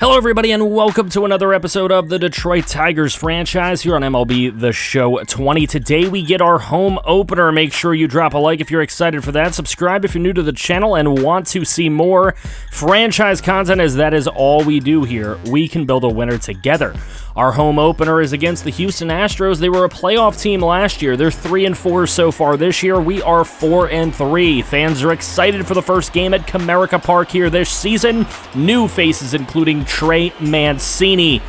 Hello everybody and welcome to another episode of the Detroit Tigers franchise here on MLB The Show 20. Today we get our home opener. Make sure you drop a like if you're excited for that. Subscribe if you're new to the channel and want to see more franchise content, as that is all we do here. We can build a winner together. Our home opener is against the Houston Astros. They were a playoff team last year. They're 3-4 so far this year. We are 4-3. Fans are excited for the first game at Comerica Park here this season. New faces including Trey Mancini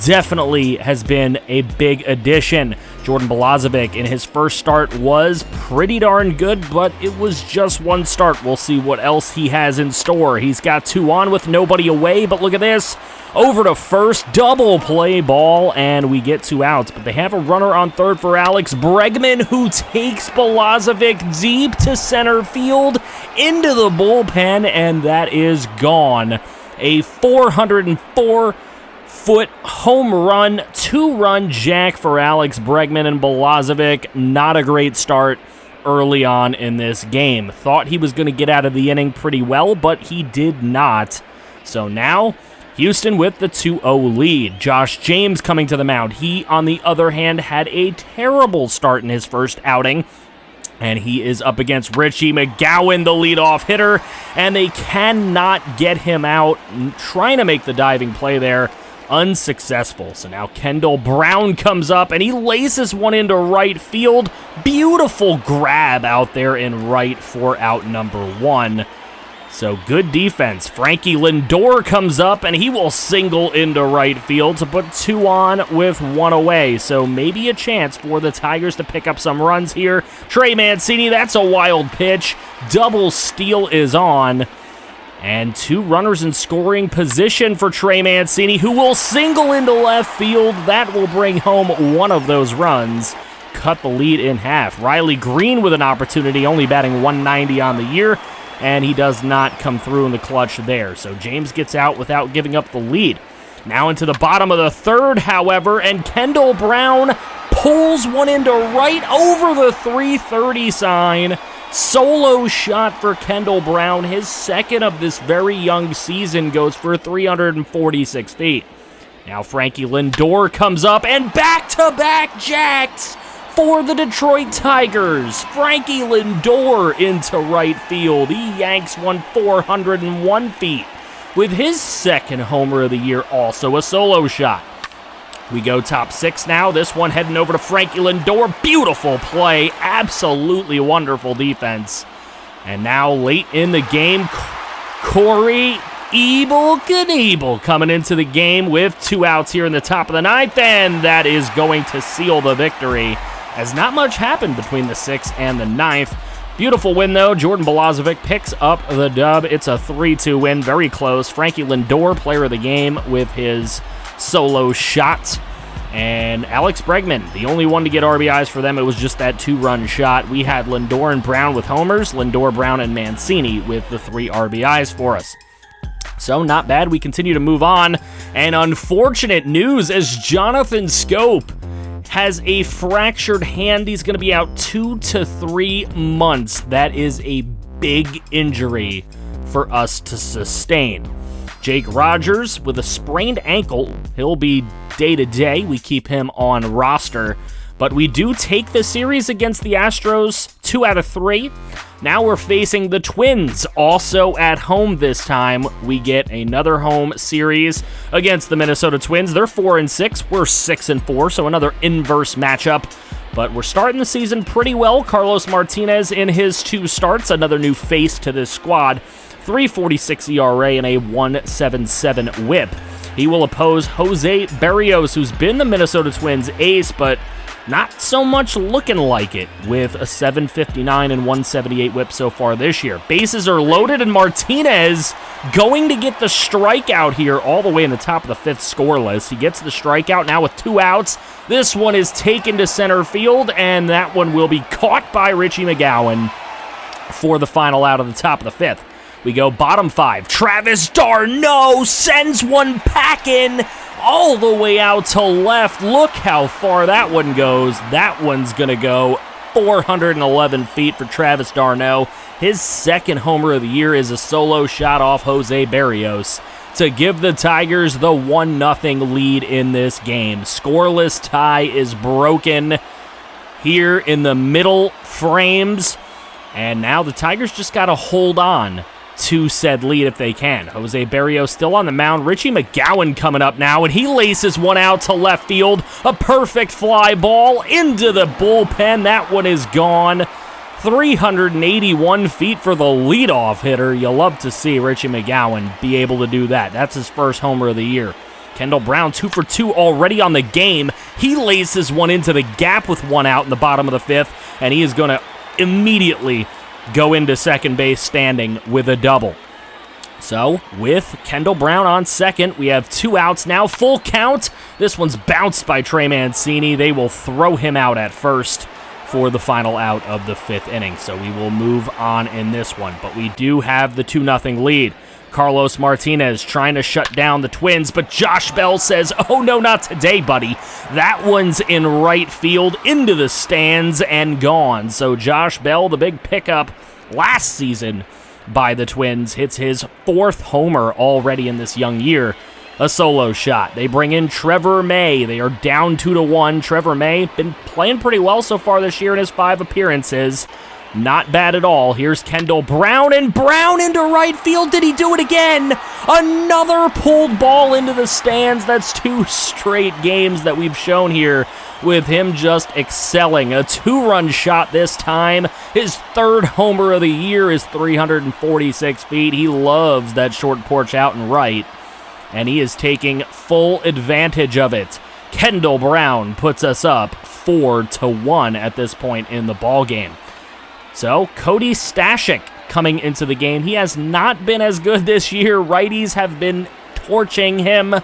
definitely has been a big addition. Jordan Balazovic in his first start was pretty darn good, but it was just one start. We'll see what else he has in store. He's got two on with nobody away, but look at this. Over to first, double play ball, and we get two outs. But they have a runner on third for Alex Bregman, who takes Balazovic deep to center field into the bullpen, and that is gone. A 404-foot home run, two-run jack for Alex Bregman and Balazovic. Not a great start early on in this game. Thought he was going to get out of the inning pretty well, but he did not. So now Houston with the 2-0 lead. Josh James coming to the mound. He, on the other hand, had a terrible start in his first outing, and he is up against Richie McGowan, the leadoff hitter, and they cannot get him out. Trying to make the diving play there, unsuccessful. So now Kendall Brown comes up, and he laces one into right field. Beautiful grab out there in right for out number one. So good defense. Frankie Lindor comes up, and he will single into right field to put two on with one away. So maybe a chance for the Tigers to pick up some runs here. Trey Mancini, that's a wild pitch. Double steal is on. And two runners in scoring position for Trey Mancini, who will single into left field. That will bring home one of those runs. Cut the lead in half. Riley Green with an opportunity, only batting .190 on the year, and he does not come through in the clutch there. So James gets out without giving up the lead. Now into the bottom of the third, however, and Kendall Brown pulls one into right over the 330 sign. Solo shot for Kendall Brown. His second of this very young season goes for 346 feet. Now Frankie Lindor comes up, and back-to-back jacks for the Detroit Tigers. Frankie Lindor into right field. He yanks one 401 feet with his second homer of the year, also a solo shot. We go top six now. This one heading over to Frankie Lindor. Beautiful play. Absolutely wonderful defense. And now late in the game, Corey Eble Knievel coming into the game with two outs here in the top of the ninth, and that is going to seal the victory, as not much happened between the 6th and the 9th. Beautiful win, though. Jordan Balazovic picks up the dub. It's a 3-2 win, very close. Frankie Lindor, player of the game, with his solo shot. And Alex Bregman, the only one to get RBIs for them. It was just that two-run shot. We had Lindor and Brown with homers, Lindor, Brown, and Mancini with the 3 RBIs for us. So not bad. We continue to move on. And unfortunate news as Jonathan Scope has a fractured hand. He's going to be out 2 to 3 months. That is a big injury for us to sustain. Jake Rogers with a sprained ankle. He'll be day-to-day. We keep him on roster. But we do take the series against the Astros 2 out of 3. Now we're facing the Twins, also at home this time. We get another home series against the Minnesota Twins. They're 4-6. We're 6-4, so another inverse matchup. But we're starting the season pretty well. Carlos Martinez in his 2 starts, another new face to this squad. 3.46 ERA and a 1.77 whip. He will oppose Jose Berrios, who's been the Minnesota Twins ace, but not so much looking like it, with a 7.59 and 1.78 whip so far this year. Bases are loaded, and Martinez going to get the strikeout here all the way in the top of the 5th scoreless. He gets the strikeout now with 2 outs. This one is taken to center field, and that one will be caught by Richie McGowan for the final out of the top of the 5th. We go bottom 5. Travis d'Arnaud sends one packing all the way out to left. Look how far that one goes. That one's going to go 411 feet for Travis d'Arnaud. His second homer of the year is a solo shot off Jose Berrios. to give the Tigers the 1-0 lead in this game. Scoreless tie is broken here in the middle frames, and now the Tigers just got to hold on to said lead if they can. Jose Berrios still on the mound. Richie McGowan coming up now, and he laces one out to left field. A perfect fly ball into the bullpen. That one is gone. 381 feet for the leadoff hitter. You love to see Richie McGowan be able to do that. That's his first homer of the year. Kendall Brown 2 for 2 already on the game. He laces one into the gap with one out in the bottom of the fifth, and he is going to immediately go into second base standing with a double. So, with Kendall Brown on second, we have 2 outs now, full count. This one's bounced by Trey Mancini. They will throw him out at first for the final out of the 5th inning. So we will move on in this one, but we do have the 2-0 lead. Carlos Martinez trying to shut down the Twins, but Josh Bell says, "Oh no, not today, buddy." That one's in right field, into the stands, and gone. So Josh Bell, the big pickup last season by the Twins, hits his 4th homer already in this young year. A solo shot. They bring in Trevor May. They are down 2-1. Trevor May been playing pretty well so far this year in his 5 appearances. Not bad at all. Here's Kendall Brown, and Brown into right field. Did he do it again? Another pulled ball into the stands. That's 2 straight games that we've shown here with him just excelling. A 2-run shot this time. His 3rd homer of the year is 346 feet. He loves that short porch out and right, and he is taking full advantage of it. Kendall Brown puts us up 4-1 at this point in the ball game. So, Cody Stashik coming into the game. He has not been as good this year. Righties have been torching him.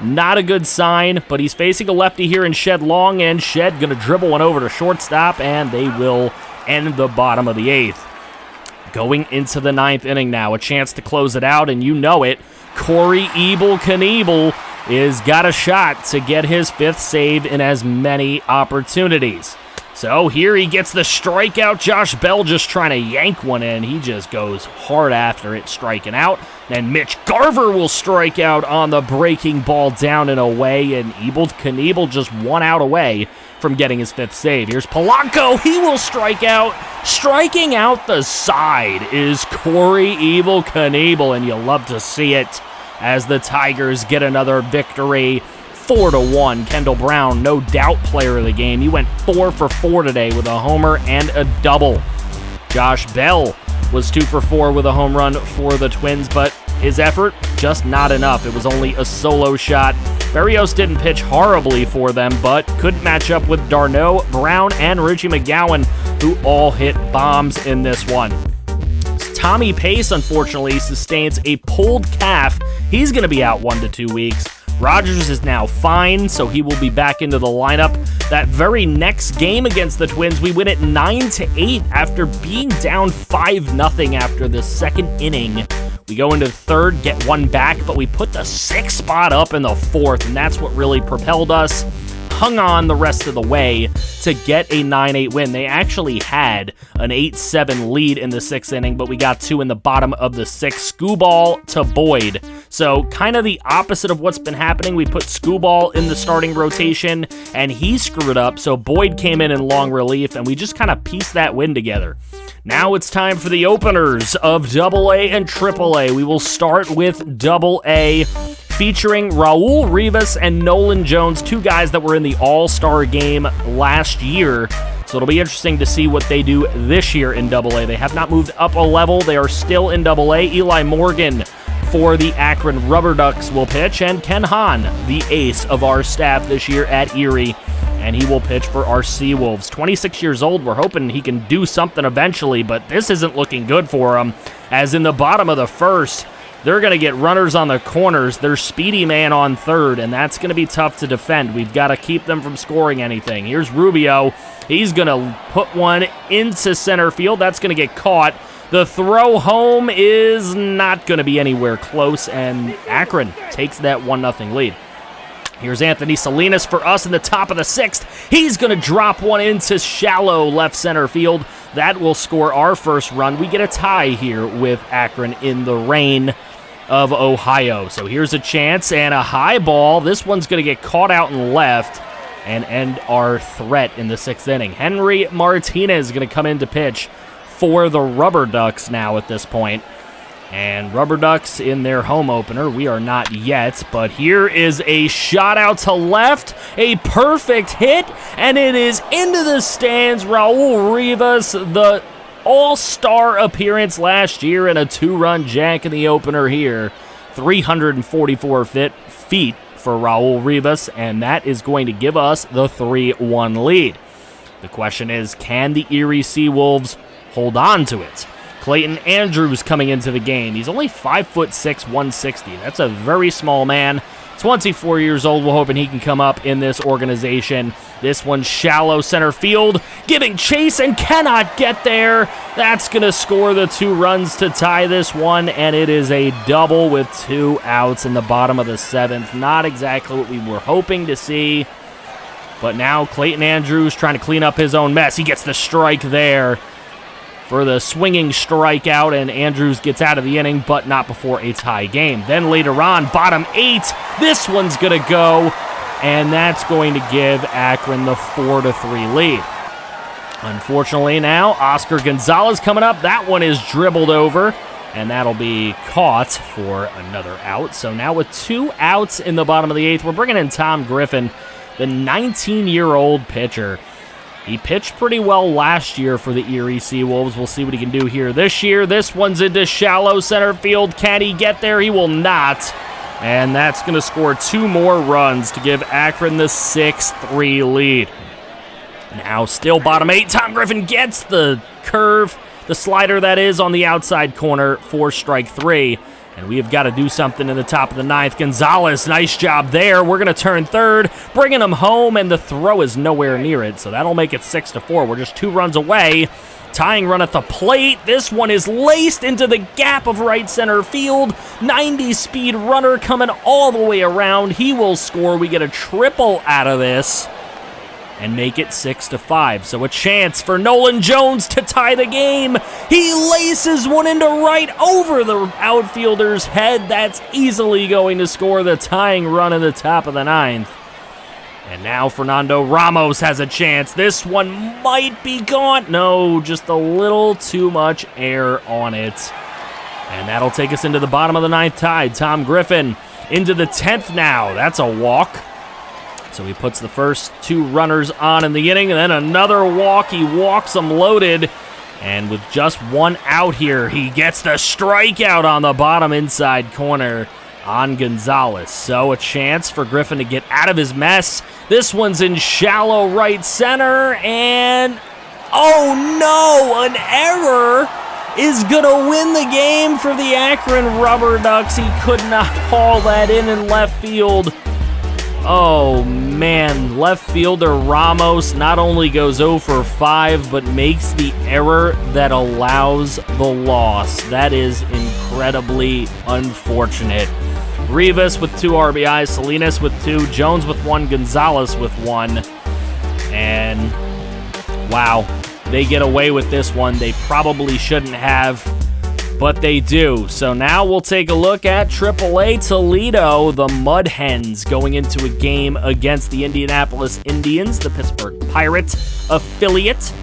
Not a good sign, but he's facing a lefty here in Shed Long, and Shed going to dribble one over to shortstop, and they will end the bottom of the 8th. Going into the 9th inning now, a chance to close it out, and you know it. Corey Knievel is got a shot to get his 5th save in as many opportunities. So here he gets the strikeout. Josh Bell just trying to yank one in. He just goes hard after it, striking out. Then Mitch Garver will strike out on the breaking ball down and away, and Knievel just 1 out away from getting his 5th save. Here's Polanco. He will strike out. Striking out the side is Corey Knievel, and you love to see it as the Tigers get another victory. 4-1. Kendall Brown, no doubt player of the game. He went 4 for 4 today with a homer and a double. Josh Bell was 2 for 4 with a home run for the Twins, but his effort just not enough. It was only a solo shot. Berrios didn't pitch horribly for them, but couldn't match up with Darno, Brown, and Richie McGowan, who all hit bombs in this one. Tommy Pace, unfortunately, sustains a pulled calf. He's going to be out 1 to 2 weeks. Rogers is now fine, so he will be back into the lineup. That very next game against the Twins, we win it 9-8 after being down 5-0 after the 2nd inning. We go into the 3rd, get 1 back, but we put the 6th spot up in the 4th, and that's what really propelled us. Hung on the rest of the way to get a 9-8 win. They actually had an 8-7 lead in the 6th inning, but we got 2 in the bottom of the 6th. Skubal to Boyd. So kind of the opposite of what's been happening. We put Skubal in the starting rotation, and he screwed up, so Boyd came in long relief, and we just kind of pieced that win together. Now it's time for the openers of AA and AAA. We will start with AA, featuring Raul Rivas and Nolan Jones, 2 guys that were in the All-Star game last year. So it'll be interesting to see what they do this year in AA. They have not moved up a level. They are still in AA. Eli Morgan for the Akron Rubber Ducks will pitch, and Ken Hahn, the ace of our staff this year at Erie, and he will pitch for our Seawolves. 26 years old. We're hoping he can do something eventually, but this isn't looking good for him, as in the bottom of the 1st, they're going to get runners on the corners. They're speedy man on 3rd, and that's going to be tough to defend. We've got to keep them from scoring anything. Here's Rubio. He's going to put one into center field. That's going to get caught. The throw home is not going to be anywhere close, and Akron takes that 1-0 lead. Here's Anthony Salinas for us in the top of the 6th. He's going to drop one into shallow left center field. That will score our 1st run. We get a tie here with Akron in the rain. of Ohio. So here's a chance and a high ball. This one's going to get caught out and left and end our threat in the 6th inning. Henry Martinez is going to come in to pitch for the Rubber Ducks now at this point. And Rubber Ducks in their home opener. We are not yet, but here is a shot out to left, a perfect hit, and it is into the stands. Raul Rivas, the all-star appearance last year, and a 2-run jack in the opener here. 344 feet for Raul Rivas, and that is going to give us the 3-1 lead. The question is, can the Erie Seawolves hold on to it? Clayton Andrews coming into the game. He's only 5'6", 160. That's a very small man. 24 years old. We're hoping he can come up in this organization. This one's shallow center field, giving chase and cannot get there. That's going to score the 2 runs to tie this one, and it is a double with 2 outs in the bottom of the 7th. Not exactly what we were hoping to see, but now Clayton Andrews trying to clean up his own mess. He gets the strike there for the swinging strikeout, and Andrews gets out of the inning, but not before a tie game. Then later on, bottom 8, this one's going to go, and that's going to give Akron the 4-3 lead. Unfortunately now, Oscar Gonzalez coming up. That one is dribbled over, and that'll be caught for another out. So now with 2 outs in the bottom of the 8th, we're bringing in Tom Griffin, the 19-year-old pitcher. He pitched pretty well last year for the Erie Seawolves. We'll see what he can do here this year. This one's into shallow center field. Can he get there? He will not. And that's going to score 2 more runs to give Akron the 6-3 lead. Now still bottom 8. Tom Griffin gets the curve, the slider that is, on the outside corner for strike 3. And we have got to do something in the top of the 9th. Gonzalez, nice job there. We're going to turn third, bringing him home, and the throw is nowhere near it. So that'll make it 6-4. We're just 2 runs away. Tying run at the plate. This one is laced into the gap of right center field. 90-speed runner coming all the way around. He will score. We get a triple out of this and make it 6-5. So a chance for Nolan Jones to tie the game. He laces one into right over the outfielder's head. That's easily going to score the tying run in the top of the 9th. And now Fernando Ramos has a chance. This one might be gone. No, just a little too much air on it. And that'll take us into the bottom of the 9th tied. Tom Griffin into the 10th now. That's a walk. So he puts the first 2 runners on in the inning, and then another walk. He walks them loaded, and with just 1 out here, he gets the strikeout on the bottom inside corner on Gonzalez. So a chance for Griffin to get out of his mess. This one's in shallow right center, and oh no, an error is going to win the game for the Akron Rubber Ducks. He could not haul that in left field. Oh man, left fielder Ramos not only goes 0 for 5, but makes the error that allows the loss. That is incredibly unfortunate. Rivas with 2 RBIs, Salinas with 2, Jones with 1, Gonzalez with 1. And wow, they get away with this one. They probably shouldn't have, but they do. So now we'll take a look at AAA Toledo, the Mud Hens, going into a game against the Indianapolis Indians, the Pittsburgh Pirates affiliate.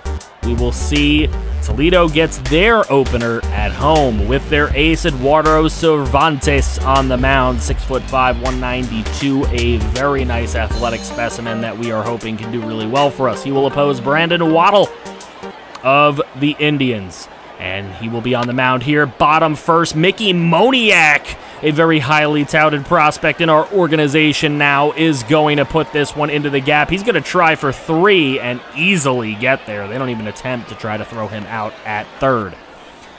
We will see Toledo gets their opener at home with their ace Eduardo Cervantes on the mound, 6'5", 192, a very nice athletic specimen that we are hoping can do really well for us. He will oppose Brandon Waddle of the Indians. And he will be on the mound here. Bottom first, Mickey Moniak, a very highly touted prospect in our organization now, is going to put this one into the gap. He's going to try for 3 and easily get there. They don't even attempt to try to throw him out at third.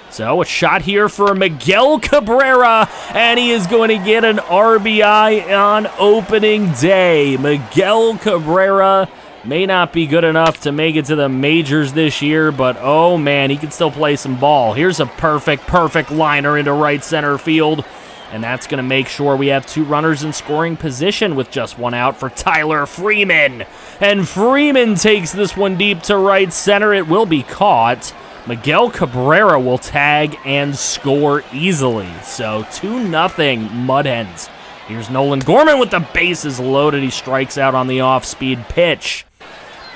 So a shot here for Miguel Cabrera, and he is going to get an RBI on opening day. Miguel Cabrera may not be good enough to make it to the majors this year, but oh man, he can still play some ball. Here's a perfect liner into right center field, and that's going to make sure we have 2 runners in scoring position with just 1 out for Tyler Freeman. And Freeman takes this one deep to right center. It will be caught Miguel Cabrera will tag and score easily. So 2-0 Mud Hens. Here's Nolan Gorman with the bases loaded. He strikes out on the off-speed pitch.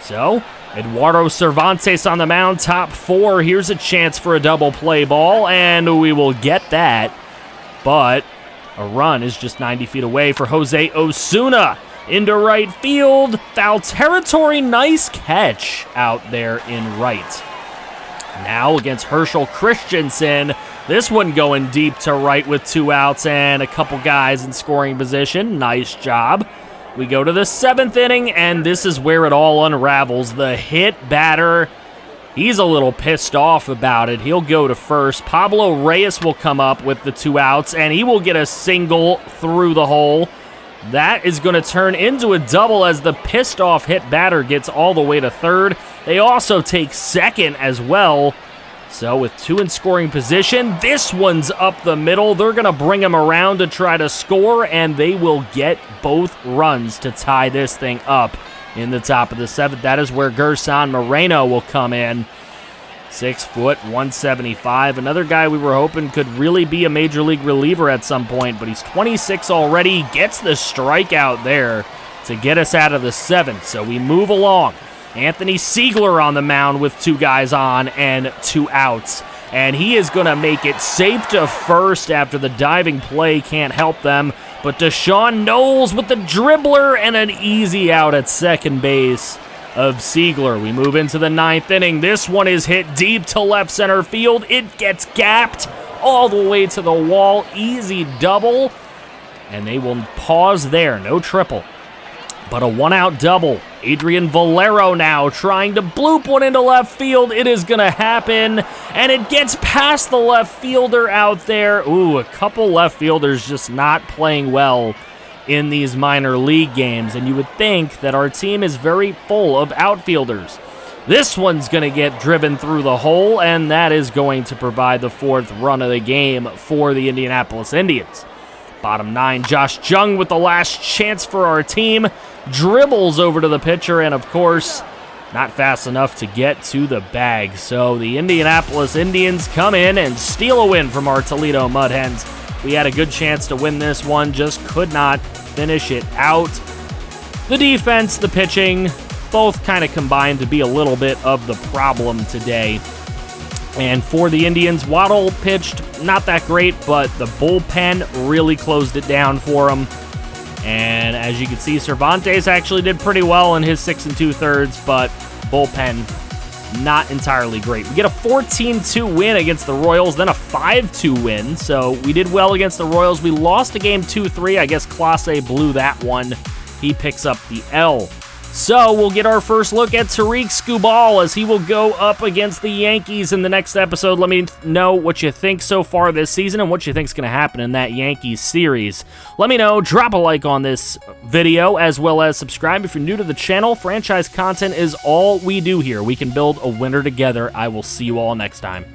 So Eduardo Cervantes on the mound, top 4. Here's a chance for a double play ball, and we will get that. But a run is just 90 feet away for Jose Osuna. Into right field, foul territory, nice catch out there in right. Now against Herschel Christensen, this one going deep to right with 2 outs and a couple guys in scoring position. Nice job. We go to the 7th inning, and this is where it all unravels. The hit batter, he's a little pissed off about it. He'll go to first. Pablo Reyes will come up with the 2 outs, and he will get a single through the hole. That is going to turn into a double as the pissed off hit batter gets all the way to third. They also take second as well. So with 2 in scoring position, this one's up the middle. They're going to bring him around to try to score, and they will get both runs to tie this thing up in the top of the 7th. That is where Gerson Moreno will come in. 6 foot, 175. Another guy we were hoping could really be a major league reliever at some point, but he's 26 already. Gets the strikeout there to get us out of the 7th. So we move along. Anthony Siegler on the mound with 2 guys on and 2 outs. And he is going to make it safe to first after the diving play can't help them. But Deshaun Knowles with the dribbler and an easy out at second base of Siegler. We move into the 9th inning. This one is hit deep to left center field. It gets gapped all the way to the wall. Easy double. And they will pause there. No triple, but a 1-out double. Adrian Valero now trying to bloop one into left field. It is going to happen, and it gets past the left fielder out there. Ooh, a couple left fielders just not playing well in these minor league games, and you would think that our team is very full of outfielders. This one's going to get driven through the hole, and that is going to provide the 4th run of the game for the Indianapolis Indians. Bottom 9, Josh Jung with the last chance for our team. Dribbles over to the pitcher, and of course, not fast enough to get to the bag. So the Indianapolis Indians come in and steal a win from our Toledo Mud Hens. We had a good chance to win this one, just could not finish it out. The defense, the pitching, both kind of combined to be a little bit of the problem today. And for the Indians, Waddle pitched not that great, but the bullpen really closed it down for him. And as you can see, Cervantes actually did pretty well in his 6 2/3, but bullpen not entirely great. We get a 14-2 win against the Royals, then a 5-2 win. So we did well against the Royals. We lost a game 2-3. I guess Clase blew that one. He picks up the L. So we'll get our first look at Tariq Skubal as he will go up against the Yankees in the next episode. Let me know what you think so far this season and what you think is going to happen in that Yankees series. Let me know. Drop a like on this video as well as subscribe if you're new to the channel. Franchise content is all we do here. We can build a winner together. I will see you all next time.